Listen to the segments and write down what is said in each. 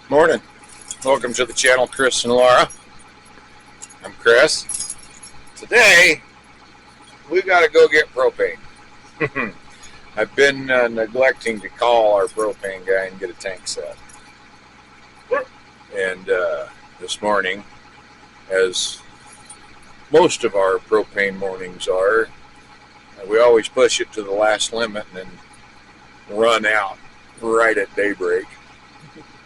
Morning. Welcome to the channel, Chris and Laura. I'm Chris. Today, we got to go get propane. I've been neglecting to call our propane guy and get a tank set. And this morning, as most of our propane mornings are, we always push it to the last limit and then run out right at daybreak.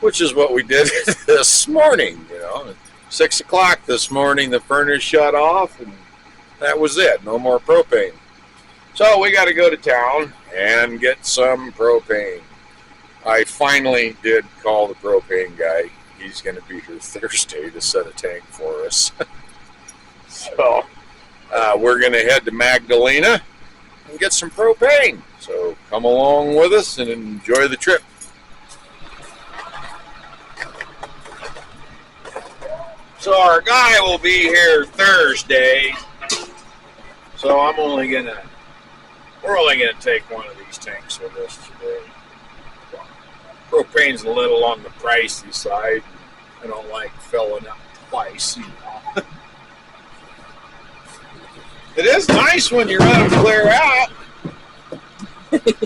Which is what we did this morning, you know. At 6 o'clock this morning, the furnace shut off, and that was it. No more propane. So we got to go to town and get some propane. I finally did call the propane guy. He's going to be here Thursday to set a tank for us. So we're going to head to Magdalena and get some propane. So come along with us and enjoy the trip. So our guy will be here Thursday, so we're only gonna take one of these tanks with us today. Propane's a little on the pricey side. I don't like filling up twice, you know. It is nice when you run them clear out.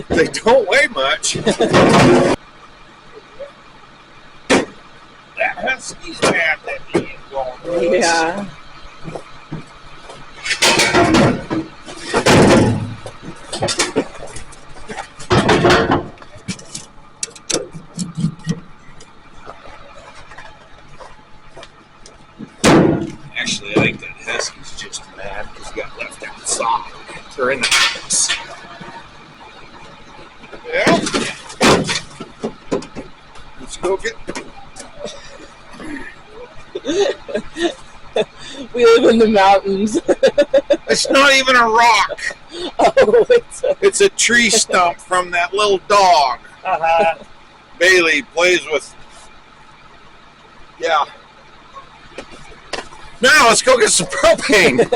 They don't weigh much. That husky's bad that he ain't going with us. Yeah. Actually, I think that husky's just mad because he got left outside. They're in the house. Yeah. Let's go get. We live in the mountains. It's not even a rock. Oh, It's a tree stump from that little dog. Bailey plays with. Yeah. Now let's go get some propane.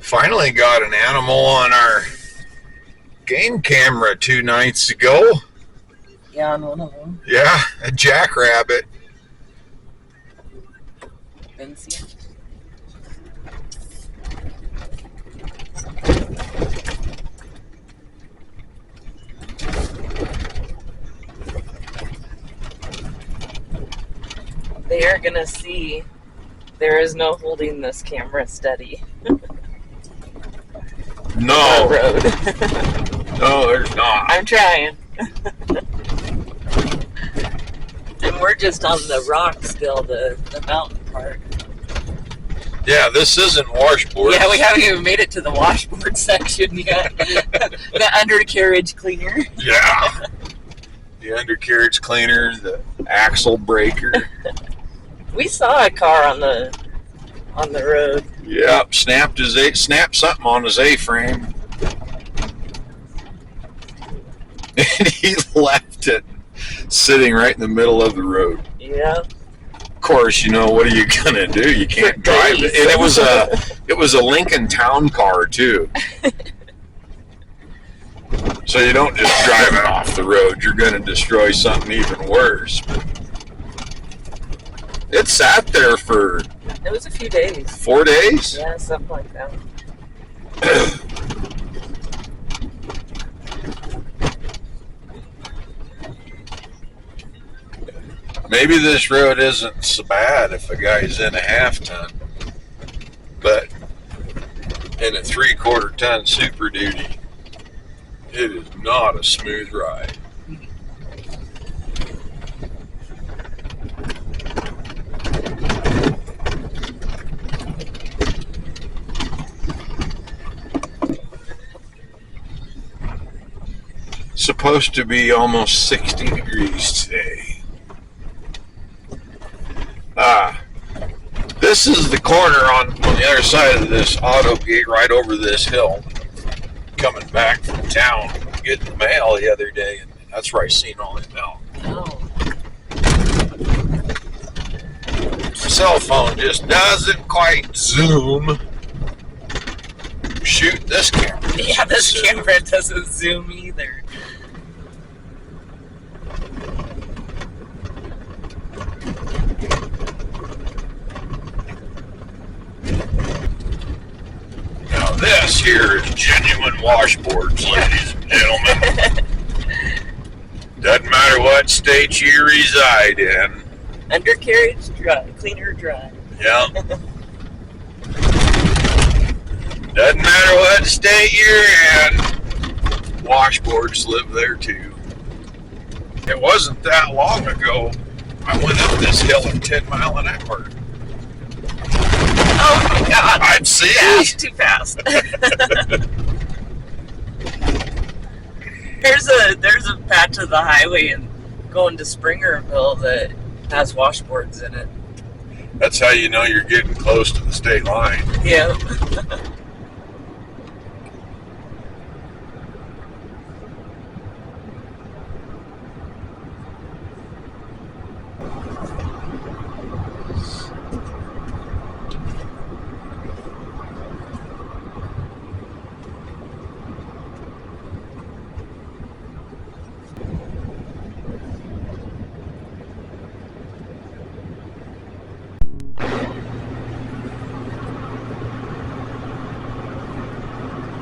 Finally got an animal on our game camera 2 nights ago. yeah, on one of them. Yeah, a jackrabbit. Been seen. They are gonna see there is no holding this camera steady. No. Road. No, there's not. I'm trying. And we're just on the rock still, the mountain part. Yeah, this isn't washboard. Yeah, we haven't even made it to the washboard section yet. The undercarriage cleaner. Yeah. The undercarriage cleaner, the axle breaker. We saw a car on the road. Yep, snapped something on his A-frame. And he left it sitting right in the middle of the road. Yeah. Of course, you know, what are you gonna do? You can't drive it. And it was a Lincoln Town car too. So you don't just drive it off the road. You're gonna destroy something even worse. It sat there for It was a few days. 4 days? Yeah, something like that. Maybe this road isn't so bad if a guy's in a half-ton, but in a 3/4 ton Super Duty, it is not a smooth ride. Supposed to be almost 60 degrees today. This is the corner on the other side of this auto gate, right over this hill. Coming back from town, getting the mail the other day, and that's where I seen all that mail. Oh. cell phone just doesn't quite zoom. Shoot, this camera. Yeah, this camera doesn't zoom either. Now this here is genuine washboards, ladies and gentlemen. Doesn't matter what state you reside in. Undercarriage dry, cleaner dry. Yeah. Doesn't matter what state you're in. Washboards live there too. It wasn't that long ago I went up this hill at 10 mile an hour. Oh my God! I'd see it. Too fast. There's a patch of the highway and going to Springerville that has washboards in it. That's how you know you're getting close to the state line. Yeah.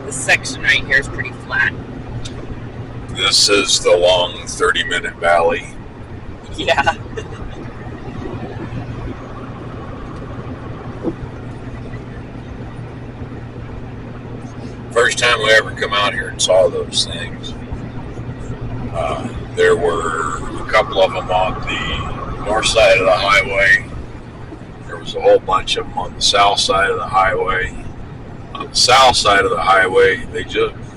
This section right here is pretty flat. This is the long 30-minute valley. Yeah. First time we ever come out here and saw those things, there were a couple of them on the north side of the highway. There was a whole bunch of them on the south side of the highway. On the south side of the highway,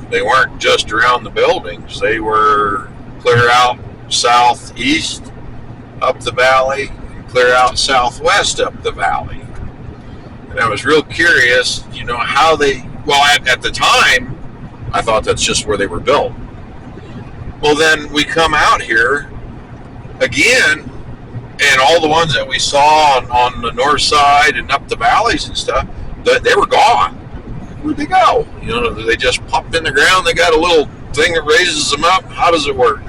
they weren't just around the buildings. They were clear out southeast up the valley and clear out southwest up the valley. And I was real curious, how they, well, at the time, I thought that's just where they were built. Well, then we come out here again, and all the ones that we saw on the north side and up the valleys and stuff, they were gone. Where'd they go? They just popped in the ground. They got a little thing that raises them up. How does it work?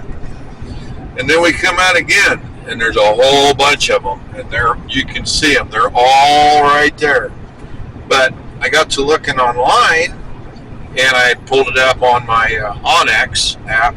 And then we come out again, and there's a whole bunch of them, and you can see them. They're all right there. But I got to looking online, and I pulled it up on my Onyx app,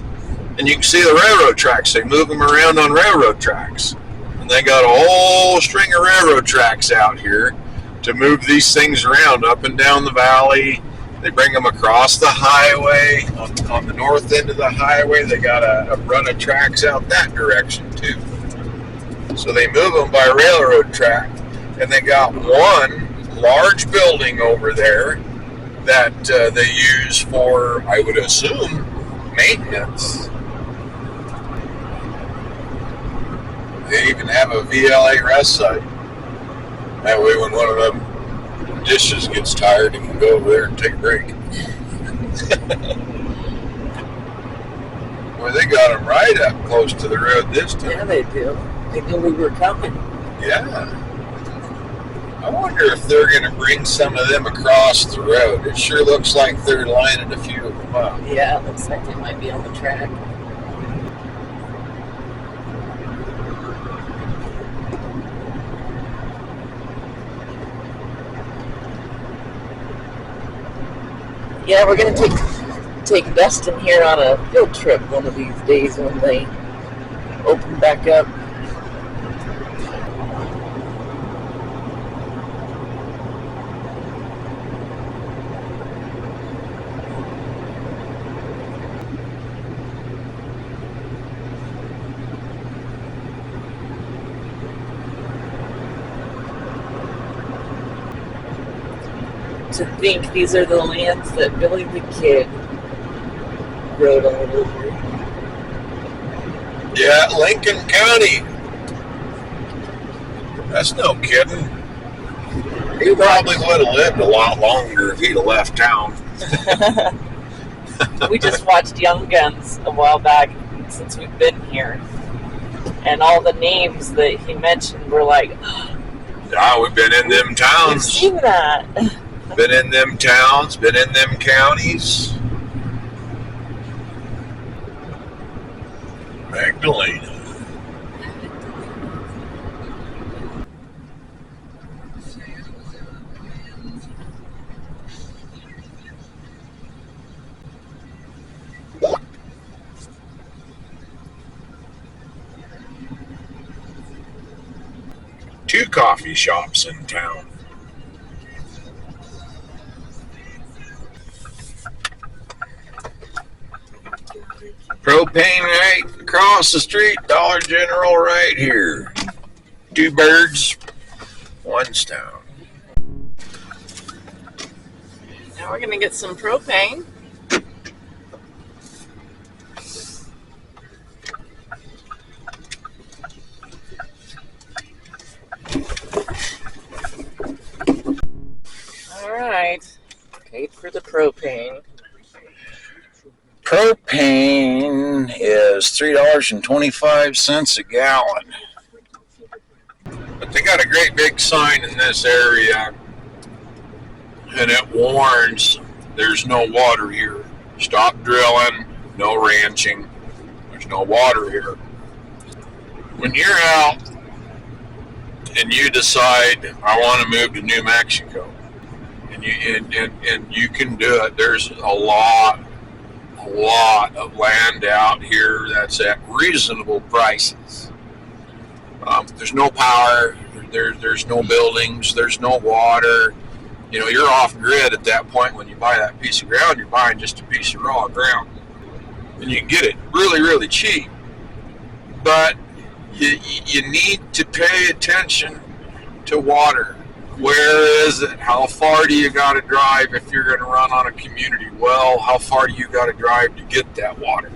and you can see the railroad tracks. They move them around on railroad tracks, and they got a whole string of railroad tracks out here to move these things around up and down the valley. They bring them across the highway. On the north end of the highway, they got a run of tracks out that direction too. So they move them by railroad track, and they got one large building over there that they use for, I would assume, maintenance. They even have a VLA rest site. That way when one of them dishes gets tired, you can go over there and take a break. Boy, they got them right up close to the road this time. Yeah, they do. They knew we were coming. Yeah. I wonder if they're going to bring some of them across the road. It sure looks like they're lining a few of them up. Yeah, it looks like they might be on the track. Yeah, we're gonna take Dustin here on a field trip one of these days when they open back up. To think these are the lands that Billy the Kid rode all over. Yeah, Lincoln County. That's no kidding. He probably would have lived a lot longer if he'd have left town. We just watched Young Guns a while back since we've been here. And all the names that he mentioned were like, We've been in them We've towns. seen that. Been in them towns, been in them counties. Magdalena. Two coffee shops in town. Propane right across the street, Dollar General right here. Two birds, one stone. Now we're gonna get some propane. All right, paid for the propane. Propane is $3.25 a gallon. But they got a great big sign in this area, and it warns there's no water here. Stop drilling, no ranching. There's no water here. When you're out and you decide, I want to move to New Mexico, and you can do it. There's a lot of land out here that's at reasonable prices. There's no power, there's no buildings, there's no water. You know, you're off grid at that point. When you buy that piece of ground, you're buying just a piece of raw ground, and you can get it really, really cheap. But you need to pay attention to water. Where is it? How far do you got to drive if you're going to run on a community well? How far do you got to drive to get that water?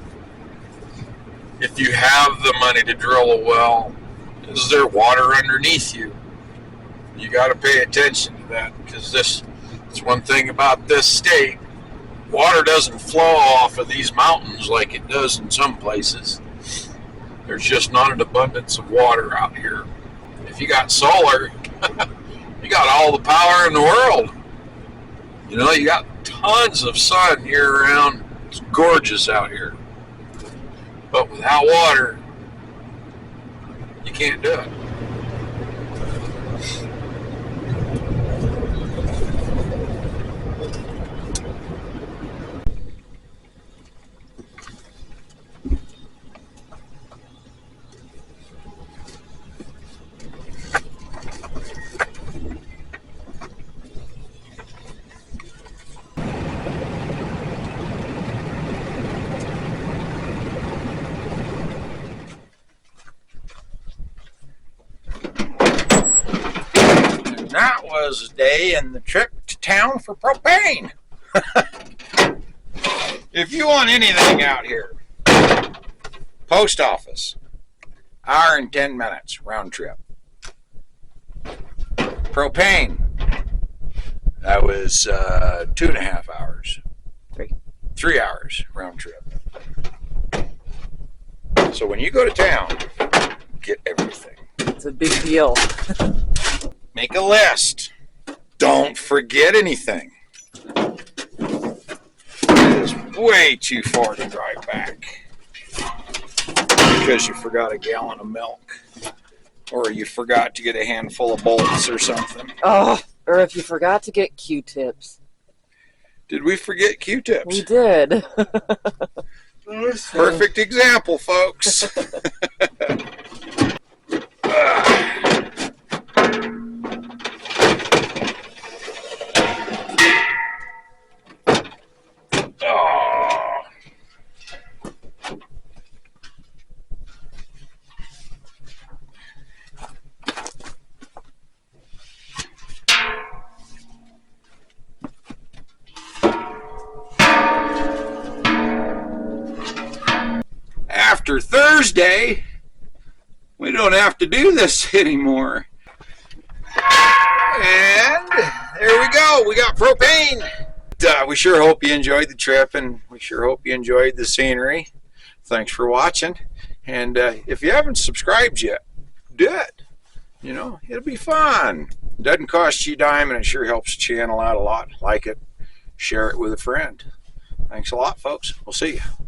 If you have the money to drill a well, is there water underneath you? You got to pay attention to that, because it's one thing about this state. Water doesn't flow off of these mountains like it does in some places. There's just not an abundance of water out here. If you got solar, you got all the power in the world. You know, you got tons of sun year round. It's gorgeous out here. But without water, you can't do it. That was a day in the trip to town for propane. If you want anything out here, post office, hour and 10 minutes round trip. Propane, that was 2.5 hours. 3 hours round trip. So when you go to town, get everything. It's a big deal. Make a list. Don't forget anything. It is way too far to drive back because you forgot a gallon of milk, or you forgot to get a handful of bolts or something. Oh, or if you forgot to get Q-tips. Did we forget Q-tips? We did. Perfect example, folks. After Thursday, we don't have to do this anymore. And there we go. We got propane. We sure hope you enjoyed the trip, and we sure hope you enjoyed the scenery. Thanks for watching. And if you haven't subscribed yet, do it. You know, it'll be fun. Doesn't cost you a dime, and it sure helps the channel out a lot. Like it, share it with a friend. Thanks a lot, folks. We'll see you.